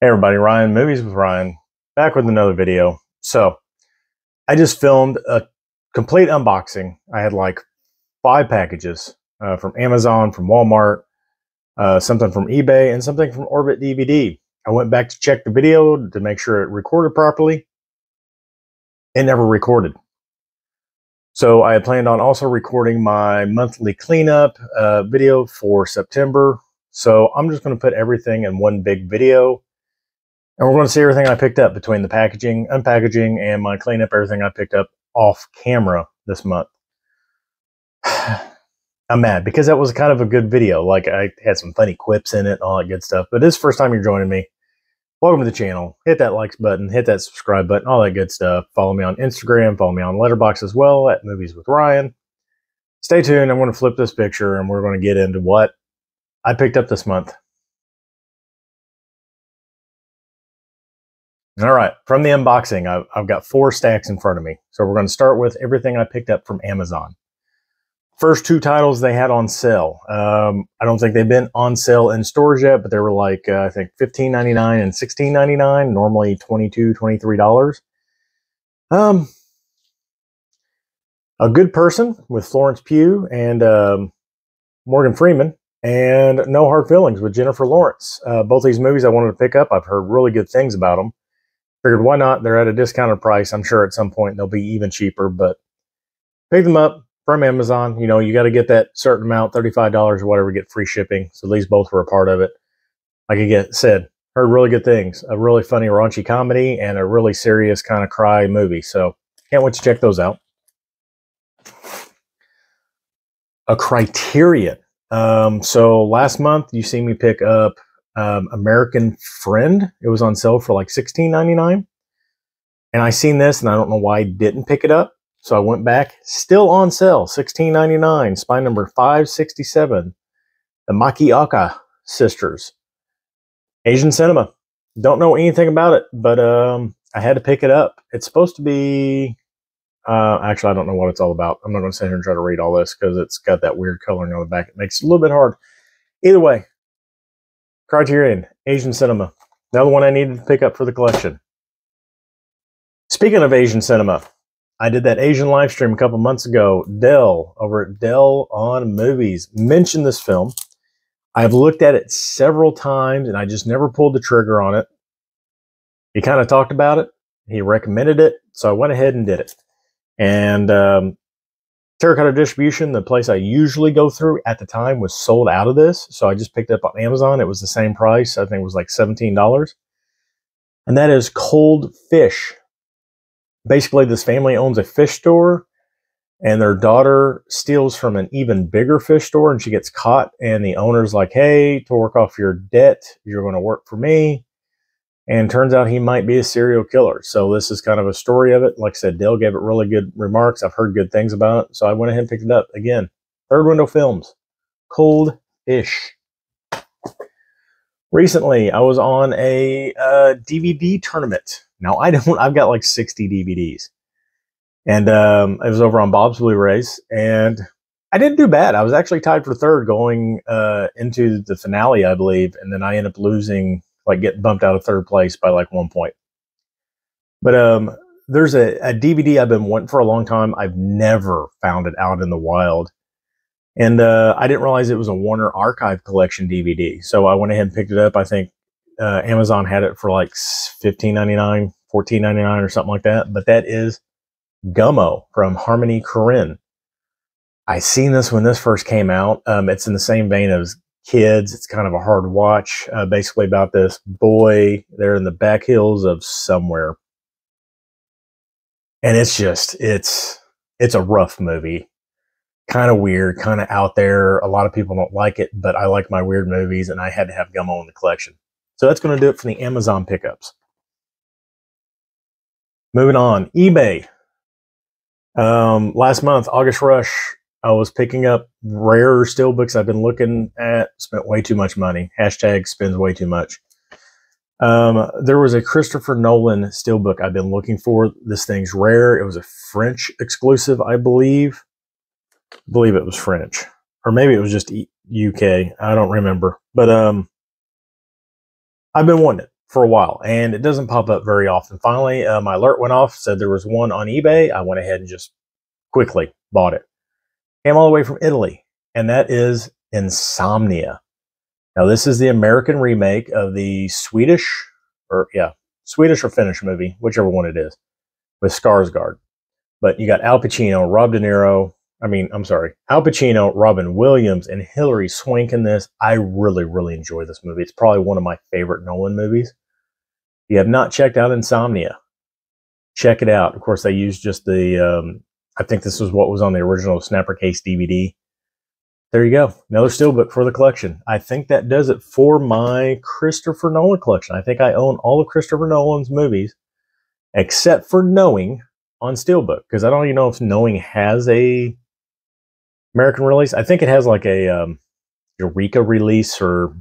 Hey everybody, Ryan, Movies with Ryan, back with another video. So, I just filmed a complete unboxing. I had like 5 packages from Amazon, from Walmart, something from eBay, and something from Orbit DVD. I went back to check the video to make sure it recorded properly. It never recorded. So, I had planned on also recording my monthly cleanup video for September. So, I'm just going to put everything in one big video. And we're going to see everything I picked up between the packaging, unpackaging, and my cleanup, everything I picked up off camera this month. I'm mad because that was kind of a good video. Like, I had some funny quips in it and all that good stuff. But this is the first time you're joining me. Welcome to the channel. Hit that likes button, hit that subscribe button, all that good stuff. Follow me on Instagram, follow me on Letterboxd as well at Movies with Ryan. Stay tuned. I'm going to flip this picture and we're going to get into what I picked up this month. All right, from the unboxing, I've got 4 stacks in front of me. So we're going to start with everything I picked up from Amazon. First 2 titles they had on sale. I don't think they've been on sale in stores yet, but they were like, I think $15.99 and $16.99, normally $22, $23. A Good Person with Florence Pugh and Morgan Freeman, and No Hard Feelings with Jennifer Lawrence. Both these movies I wanted to pick up. I've heard really good things about them. Figured why not? They're at a discounted price. I'm sure at some point they'll be even cheaper, but pick them up from Amazon. You know, you got to get that certain amount, $35 or whatever, get free shipping. So these both were a part of it. Like I said, heard really good things. A really funny raunchy comedy and a really serious kind of cry movie. So can't wait to check those out. A Criterion. So last month you see me pick up American Friend. It was on sale for like $16.99. And I seen this and I don't know why I didn't pick it up. So I went back, still on sale, $16.99. Spy number 567. The Makiaka sisters. Asian cinema. Don't know anything about it, but I had to pick it up. It's supposed to be, actually I don't know what it's all about. I'm not going to sit here and try to read all this because it's got that weird coloring on the back. It makes it a little bit hard. Either way, Criterion, Asian cinema. Another one I needed to pick up for the collection. Speaking of Asian cinema, I did that Asian live stream a couple months ago. Dell, over at Dell on Movies, mentioned this film. I've looked at it several times, and I just never pulled the trigger on it. He kind of talked about it. He recommended it, so I went ahead and did it. And Terracotta Distribution, the place I usually go through at the time, was sold out of this. So I just picked it up on Amazon. It was the same price. I think it was like $17. And that is Cold Fish. Basically, this family owns a fish store. And their daughter steals from an even bigger fish store. And she gets caught. And the owner's like, hey, to work off your debt, you're going to work for me. And turns out he might be a serial killer. So this is kind of a story of it. Like I said, Dale gave it really good remarks. I've heard good things about it. So I went ahead and picked it up. Again, Third Window Films. Cold Fish. Recently, I was on a DVD tournament. Now, I've got like 60 DVDs. And it was over on Bob's Blu-rays. And I didn't do bad. I was actually tied for third going into the finale, I believe. And then I ended up losing, like getting bumped out of third place by like 1 point. But there's a DVD I've been wanting for a long time. I've never found it out in the wild. And I didn't realize it was a Warner Archive Collection DVD. So I went ahead and picked it up. I think Amazon had it for like $15.99, $14.99 or something like that. But that is Gummo from Harmony Korine. I seen this when this first came out. It's in the same vein as Kids. It's kind of a hard watch, basically about this boy. They're in the back hills of somewhere. And it's a rough movie. Kind of weird, kind of out there. A lot of people don't like it, but I like my weird movies, and I had to have Gummo in the collection. So that's going to do it for the Amazon pickups. Moving on, eBay. Last month, August Rush, I was picking up rare steelbooks I've been looking at. Spent way too much money. Hashtag spends way too much. There was a Christopher Nolan steelbook I've been looking for. This thing's rare. It was a French exclusive, I believe. I believe it was French. Or maybe it was just UK. I don't remember. But I've been wanting it. for a while, and it doesn't pop up very often. Finally, my alert went off, said there was one on eBay. I went ahead and just quickly bought it. Came all the way from Italy, and that is Insomnia. Now, this is the American remake of the Swedish or Finnish movie, whichever one it is, with Skarsgård. But you got Al Pacino, Al Pacino, Robin Williams, and Hilary Swank in this. I really, really enjoy this movie. It's probably one of my favorite Nolan movies. If you have not checked out Insomnia, check it out. Of course, they used just the, I think this was what was on the original Snapper Case DVD. There you go. Another steelbook for the collection. I think that does it for my Christopher Nolan collection. I think I own all of Christopher Nolan's movies, except for Knowing on steelbook, because I don't even know if Knowing has a American release. I think it has like a Eureka release or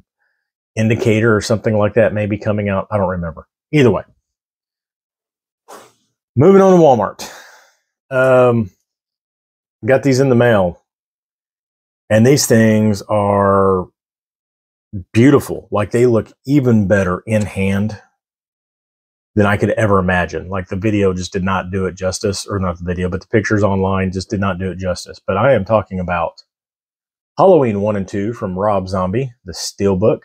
Indicator or something like that maybe coming out. I don't remember. Either way. Moving on to Walmart. Got these in the mail. And these things are beautiful. Like, they look even better in hand than I could ever imagine. Like, the video just did not do it justice, or not the video, but the pictures online just did not do it justice. But I am talking about Halloween 1 and 2 from Rob Zombie, the steelbook.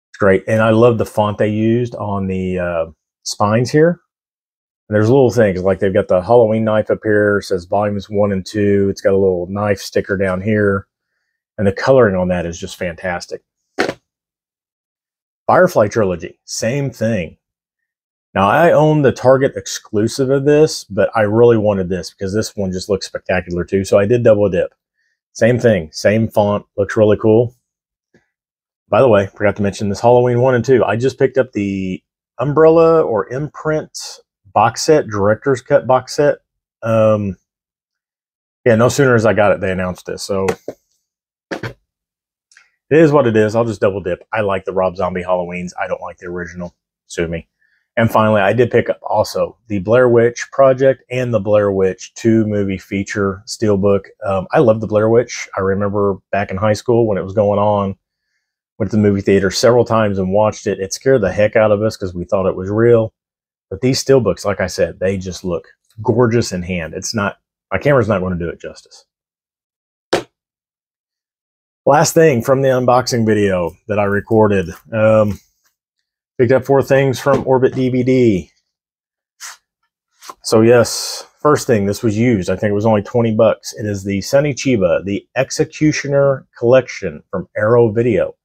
It's great. And I love the font they used on the spines here. And there's little things, like they've got the Halloween knife up here. It says volumes 1 and 2. It's got a little knife sticker down here. And the coloring on that is just fantastic. Firefly Trilogy, same thing. Now, I own the Target exclusive of this, but I really wanted this because this one just looks spectacular too. So I did double dip. Same thing, same font, looks really cool. By the way, forgot to mention this Halloween 1 and 2. I just picked up the Umbrella or Imprint box set, director's cut box set. Yeah, no sooner as I got it, they announced this. So it is what it is. I'll just double dip. I like the Rob Zombie Halloweens. I don't like the original. Sue me. And finally, I did pick up also the Blair Witch Project and the Blair Witch 2 movie feature steelbook. I love the Blair Witch. I remember back in high school when it was going on, went to the movie theater several times and watched it. It scared the heck out of us because we thought it was real. But these steelbooks, like I said, they just look gorgeous in hand. It's not, my camera's not going to do it justice. Last thing from the unboxing video that I recorded. Picked up 4 things from Orbit DVD. So yes, first thing, this was used. I think it was only 20 bucks. It is the Sonny Chiba, the Executioner Collection from Arrow Video.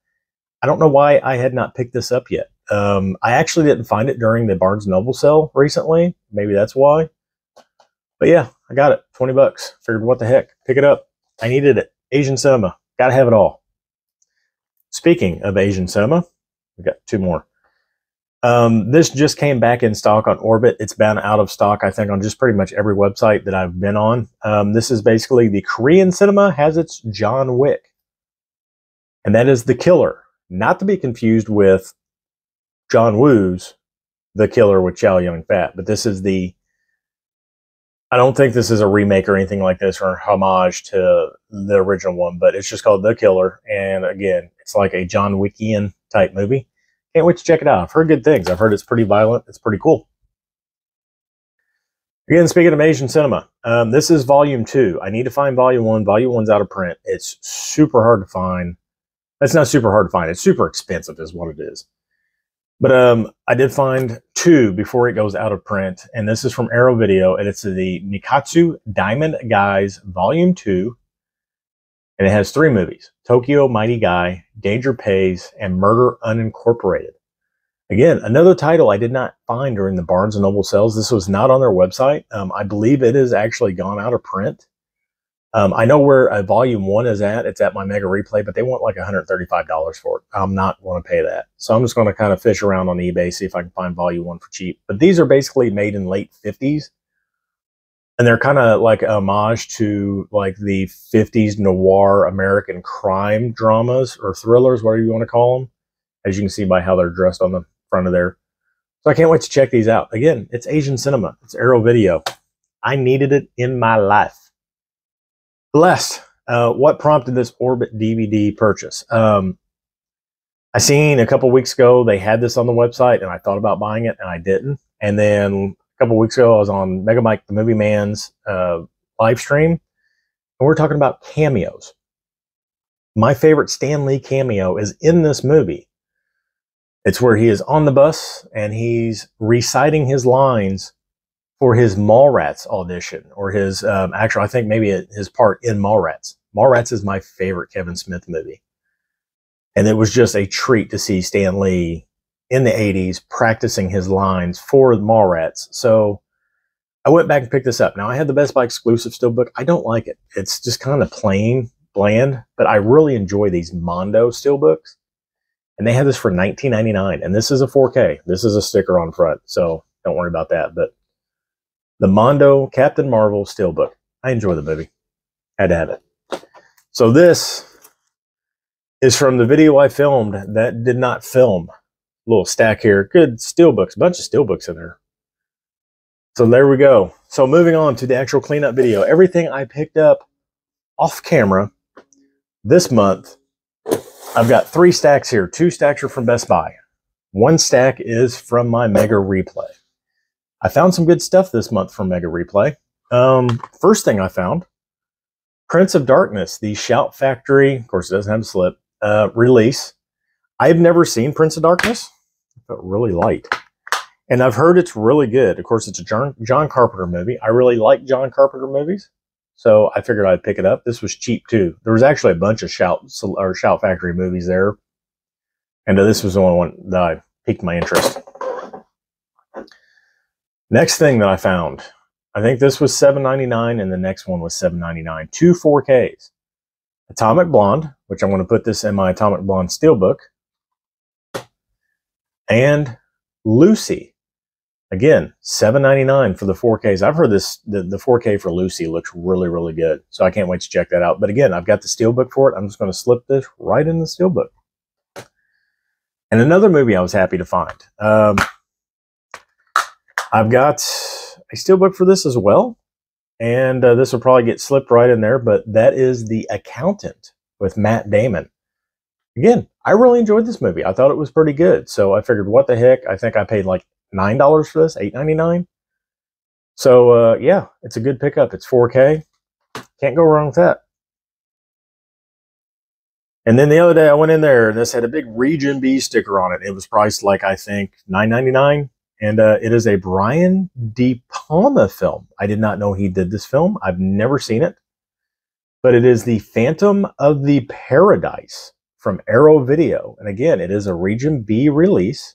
I don't know why I had not picked this up yet. I actually didn't find it during the Barnes & Noble sale recently. Maybe that's why. But yeah, I got it. 20 bucks. Figured, what the heck? Pick it up. I needed it. Asian cinema. Gotta have it all. Speaking of Asian cinema, we got 2 more. This just came back in stock on Orbit. It's been out of stock, I think, on just pretty much every website that I've been on. This is basically the Korean cinema has its John Wick. And that is The Killer. Not to be confused with John Woo's The Killer with Chow Yun-fat. But this is the... I don't think this is a remake or anything like this or a homage to the original one. But it's just called The Killer. And again, it's like a John Wickian type movie. Can't wait to check it out. I've heard good things. I've heard it's pretty violent. It's pretty cool. Again, speaking of Asian cinema, this is Volume 2. I need to find Volume 1. Volume 1's out of print. It's super hard to find. It's not super hard to find. It's super expensive is what it is. But I did find 2 before it goes out of print. And this is from Arrow Video. And it's the Nikkatsu Diamond Guys Volume 2. And it has 3 movies: Tokyo Mighty Guy, Danger Pays, and Murder Unincorporated. Again, another title I did not find during the Barnes & Noble sales. This was not on their website. I believe it has actually gone out of print. I know where Volume 1 is at. It's at my Mega Replay, but they want like $135 for it. I'm not going to pay that. So I'm just going to kind of fish around on eBay, see if I can find Volume 1 for cheap. But these are basically made in late 50s. And they're kind of like a homage to like the 50s noir American crime dramas or thrillers, whatever you want to call them. As you can see by how they're dressed on the front of there. So I can't wait to check these out. Again, it's Asian cinema. It's Arrow Video. I needed it in my life. Blessed. What prompted this Orbit DVD purchase? I I seen a couple weeks ago they had this on the website, and I thought about buying it, and I didn't. And then a couple weeks ago, I was on Mega Mike the Movie Man's live stream, and we're talking about cameos. My favorite Stan Lee cameo is in this movie. It's where he is on the bus, and he's reciting his lines for his Mallrats audition, or his actual, I think maybe his part in Mallrats. Mallrats is my favorite Kevin Smith movie. And it was just a treat to see Stan Lee in the 80s practicing his lines for Mallrats. So I went back and picked this up. Now, I had the Best Buy exclusive steelbook. I don't like it. It's just kind of plain, bland, but I really enjoy these Mondo steelbooks. And they had this for $19.99. And this is a 4K. This is a sticker on front, so don't worry about that. But the Mondo Captain Marvel steelbook. I enjoy the movie. Had to have it. So this is from the video I filmed that did not film. A little stack here. Good steelbooks. A bunch of steelbooks in there. So there we go. So moving on to the actual cleanup video. Everything I picked up off camera this month. I've got 3 stacks here. 2 stacks are from Best Buy. 1 stack is from my Mega Replay. I found some good stuff this month from Mega Replay. First thing I found, Prince of Darkness, the Shout Factory, of course it doesn't have a slip, release. I've never seen Prince of Darkness. It felt really light. And I've heard it's really good. Of course, it's a John Carpenter movie. I really like John Carpenter movies, so I figured I'd pick it up. This was cheap too. There was actually a bunch of Shout Factory movies there, and this was the only one that piqued my interest. Next thing that I found, I think this was $7.99, and the next one was $7.99. 2 4Ks. Atomic Blonde, which I'm going to put this in my Atomic Blonde steelbook, and Lucy. Again, $7.99 for the 4Ks. I've heard this the 4K for Lucy looks really, really good, so I can't wait to check that out. But again, I've got the steelbook for it. I'm just going to slip this right in the steelbook. And another movie I was happy to find. I've got a steelbook for this as well. And this will probably get slipped right in there, but that is The Accountant with Matt Damon. Again, I really enjoyed this movie. I thought it was pretty good. So I figured, what the heck? I think I paid like $9 for this, $8.99. So yeah, it's a good pickup. It's 4K. Can't go wrong with that. And then the other day I went in there and this had a big Region B sticker on it. It was priced like, I think, $9.99. And it is a Brian De Palma film. I did not know he did this film. I've never seen it. But it is The Phantom of the Paradise from Arrow Video. And again, it is a Region B release.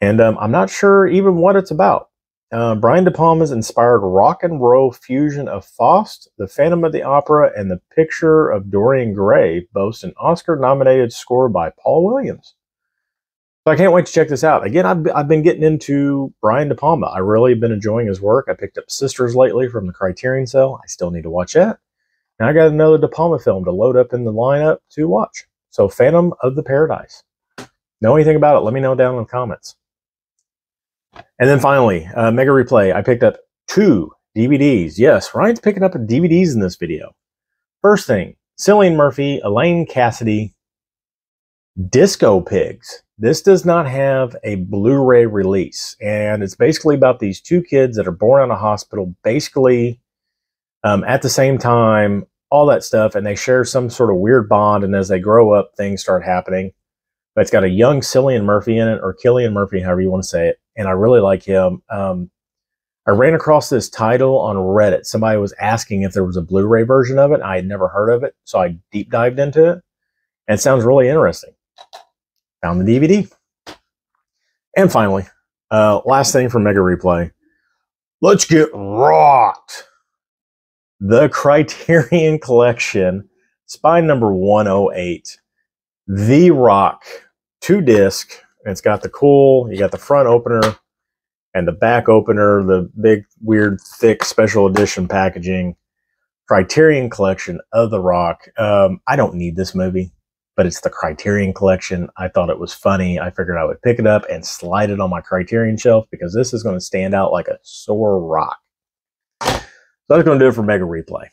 And I'm not sure even what it's about. Brian De Palma's inspired rock and roll fusion of Faust, The Phantom of the Opera, and The Picture of Dorian Gray boasts an Oscar-nominated score by Paul Williams. So I can't wait to check this out. Again, I've been getting into Brian De Palma. I really have been enjoying his work. I picked up Sisters lately from the Criterion sale. I still need to watch that. And I got another De Palma film to load up in the lineup to watch. So Phantom of the Paradise. Know anything about it? Let me know down in the comments. And then finally, Mega Replay. I picked up 2 DVDs. Yes, Ryan's picking up DVDs in this video. First thing, Cillian Murphy, Elaine Cassidy, Disco Pigs. This does not have a Blu-ray release, and it's basically about these 2 kids that are born in a hospital, basically at the same time, all that stuff, and they share some sort of weird bond, and as they grow up, things start happening. But it's got a young Cillian Murphy in it, or Killian Murphy, however you want to say it, and I really like him. I ran across this title on Reddit. Somebody was asking if there was a Blu-ray version of it. I had never heard of it, so I deep dived into it, and it sounds really interesting. Found the DVD. And finally, last thing from Mega Replay. Let's get rocked. The Criterion Collection, spine number 108. The Rock, 2-disc. It's got the cool, you got the front opener and the back opener, the big, weird, thick special edition packaging. Criterion Collection of The Rock. I don't need this movie, but it's the Criterion Collection. I thought it was funny. I figured I would pick it up and slide it on my Criterion shelf because this is going to stand out like a sore rock. So that's going to do it for Mega Replay.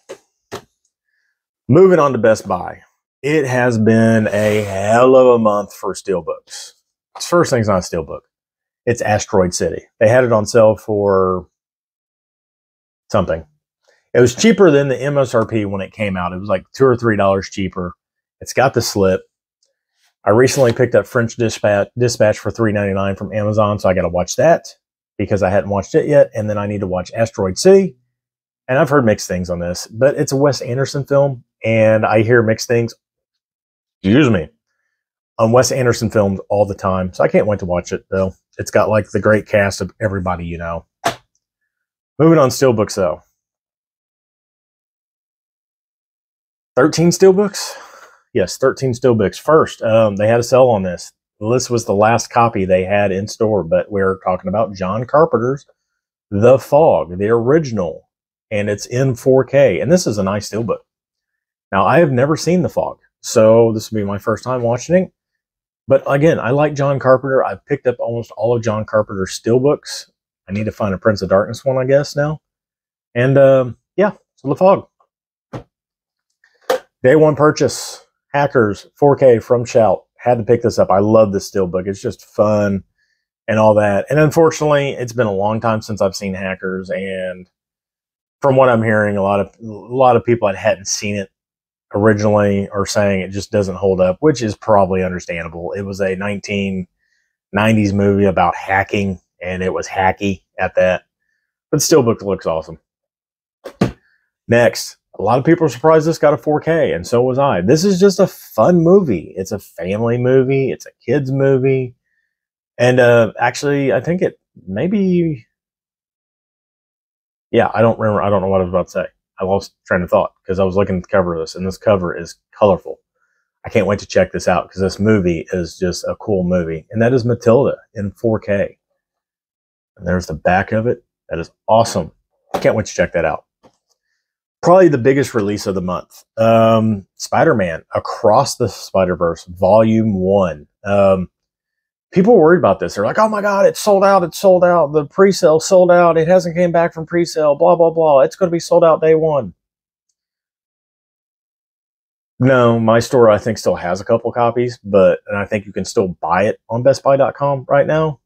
Moving on to Best Buy. It has been a hell of a month for steelbooks. First thing's not a steelbook. It's Asteroid City. They had it on sale for something. It was cheaper than the MSRP when it came out. It was like $2 or $3 cheaper. It's got the slip. I recently picked up French Dispatch for $3.99 from Amazon, so I got to watch that because I hadn't watched it yet. And then I need to watch Asteroid City. And I've heard mixed things on this, but it's a Wes Anderson film, and I hear mixed things, excuse me, on Wes Anderson films all the time. So I can't wait to watch it, though. It's got like the great cast of everybody you know. Moving on, steelbooks, though. 13 steelbooks? Yes, 13 steelbooks. First, they had a sale on this. This was the last copy they had in store, but we're talking about John Carpenter's The Fog, the original, and it's in 4K. And this is a nice steelbook. Now, I have never seen The Fog, so this will be my first time watching it. But again, I like John Carpenter. I've picked up almost all of John Carpenter's steelbooks. I need to find a Prince of Darkness one, I guess, now. And yeah, so The Fog. Day one purchase, Hackers, 4K from Shout. Had to pick this up. I love this steelbook. It's just fun and all that. And unfortunately, it's been a long time since I've seen Hackers. And from what I'm hearing, a lot of people that hadn't seen it originally are saying it just doesn't hold up, which is probably understandable. It was a 1990s movie about hacking, and it was hacky at that. But the steelbook looks awesome. Next, a lot of people are surprised this got a 4K, and so was I. This is just a fun movie. It's a family movie. It's a kid's movie. And actually, I think it maybe... Yeah, I don't remember. I don't know what I was about to say. I lost train of thought because I was looking at the cover of this, and this cover is colorful. I can't wait to check this out because this movie is just a cool movie. And that is Matilda in 4K. And there's the back of it. That is awesome. I can't wait to check that out. Probably the biggest release of the month. Spider-Man Across the Spider-Verse Volume 1. People were worried about this. They're like, oh my God, it's sold out. It's sold out. The pre-sale sold out. It hasn't came back from pre-sale, blah, blah, blah. It's going to be sold out day one. No, my store, I think, still has a couple copies, and I think you can still buy it on BestBuy.com right now.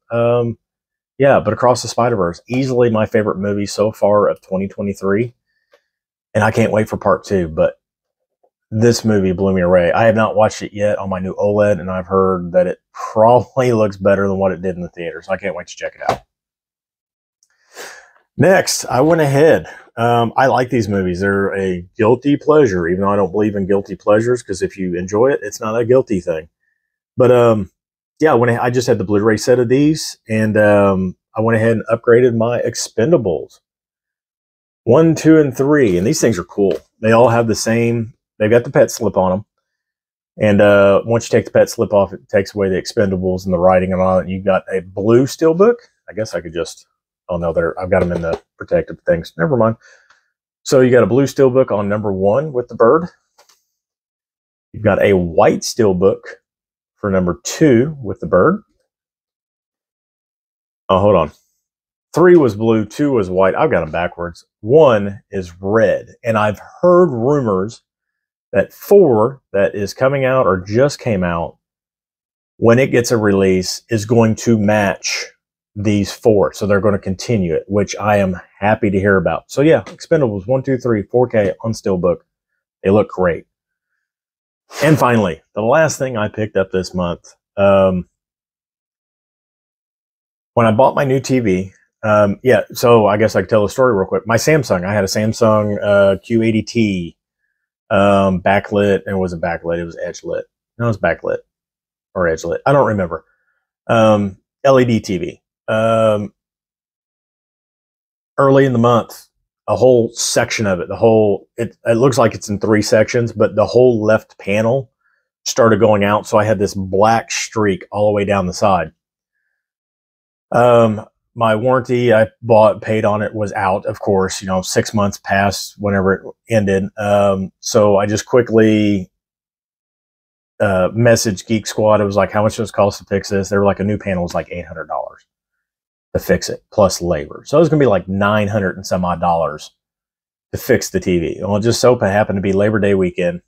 Yeah, but Across the Spider-Verse, easily my favorite movie so far of 2023. And I can't wait for part 2, but this movie blew me away. I have not watched it yet on my new OLED, and I've heard that it probably looks better than what it did in the theater, so I can't wait to check it out. Next, I went ahead. I like these movies. They're a guilty pleasure, even though I don't believe in guilty pleasures, because if you enjoy it, it's not a guilty thing. But yeah, I just had the Blu-ray set of these, and I went ahead and upgraded my Expendables 1, 2, and 3, and these things are cool. They all have the same. They've got the pet slip on them. And once you take the pet slip off, it takes away the Expendables and the writing and all that. You got a blue steelbook. I guess I could just, oh no, I've got them in the protective things. Never mind. So you got a blue steelbook on number 1 with the bird. You've got a white steelbook for number 2 with the bird. Oh, hold on. 3 was blue, 2 was white. I've got them backwards. 1 is red. And I've heard rumors that 4 that is coming out or just came out, when it gets a release, is going to match these 4. So they're going to continue it, which I am happy to hear about. So yeah, Expendables 1, 2, 3, 4K on steelbook. They look great. And finally, the last thing I picked up this month, when I bought my new TV, yeah, so I guess I could tell the story real quick. My Samsung, I had a Samsung Q80T backlit, and it wasn't backlit, it was edge lit. No, it was backlit or edge lit. I don't remember. LED TV. Early in the month, a whole section of it, it looks like it's in 3 sections, but the whole left panel started going out. So I had this black streak all the way down the side. My warranty I paid on it was out, of course, 6 months passed whenever it ended. So I just quickly messaged Geek Squad. It was like, how much does it cost to fix this? They were like, a new panel was like $800 to fix it, plus labor. So it was going to be like $900 and some odd to fix the TV. Well, it just so happened to be Labor Day weekend.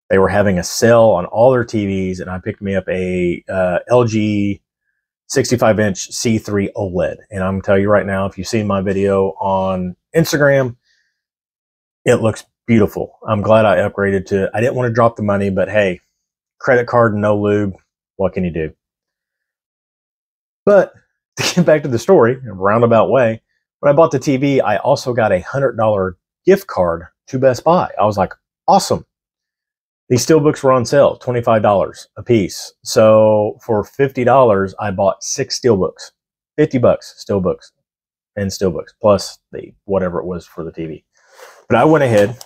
They were having a sale on all their TVs, and I picked me up a LG 65-inch C3 OLED. And I'm going to tell you right now, if you've seen my video on Instagram, it looks beautiful. I'm glad I upgraded to it. I didn't want to drop the money, but hey, credit card and no lube, what can you do? But to get back to the story, in a roundabout way, when I bought the TV, I also got a $100 gift card to Best Buy. I was like, awesome. These steelbooks were on sale, $25 a piece. So for $50, I bought 6 steelbooks. $50 steelbooks and steelbooks, plus the whatever it was for the TV. But I went ahead.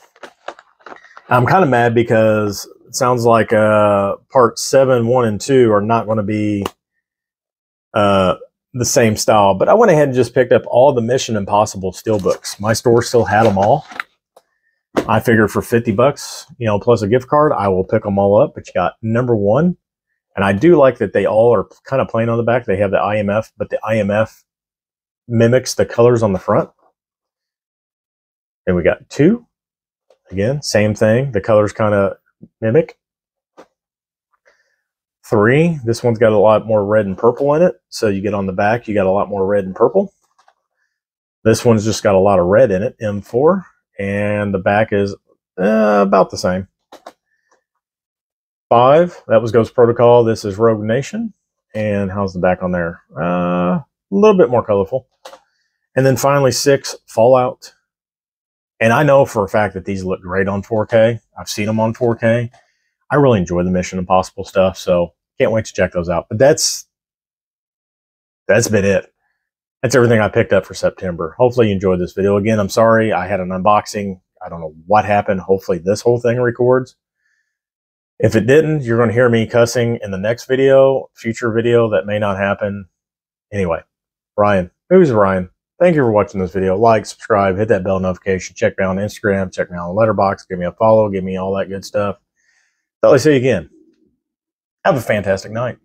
I'm kind of mad because it sounds like part 7, 1, and 2 are not going to be the same style. But I went ahead and just picked up all the Mission Impossible steelbooks. My store still had them all. I figured for $50, you know, plus a gift card, I will pick them all up. But you got number 1. And I do like that they all are kind of plain on the back. They have the IMF, but the IMF mimics the colors on the front. And we got 2. Again, same thing. The colors kind of mimic. 3. This one's got a lot more red and purple in it. So you get on the back, you got a lot more red and purple. This one's just got a lot of red in it, M4. And the back is about the same. 5, that was Ghost Protocol. This is Rogue Nation. And how's the back on there? A little bit more colorful. And then finally 6, Fallout. And I know for a fact that these look great on 4K. I've seen them on 4K. I really enjoy the Mission Impossible stuff, so can't wait to check those out. But that's been it. That's everything I picked up for September. Hopefully you enjoyed this video. Again, I'm sorry I had an unboxing. I don't know what happened. Hopefully this whole thing records. If it didn't, you're going to hear me cussing in the next video, future video that may not happen. Anyway, Ryan. Who's Ryan? Thank you for watching this video. Like, subscribe, hit that bell notification. Check me out on Instagram. Check me out on Letterboxd. Give me a follow. Give me all that good stuff. Until I see you again, have a fantastic night.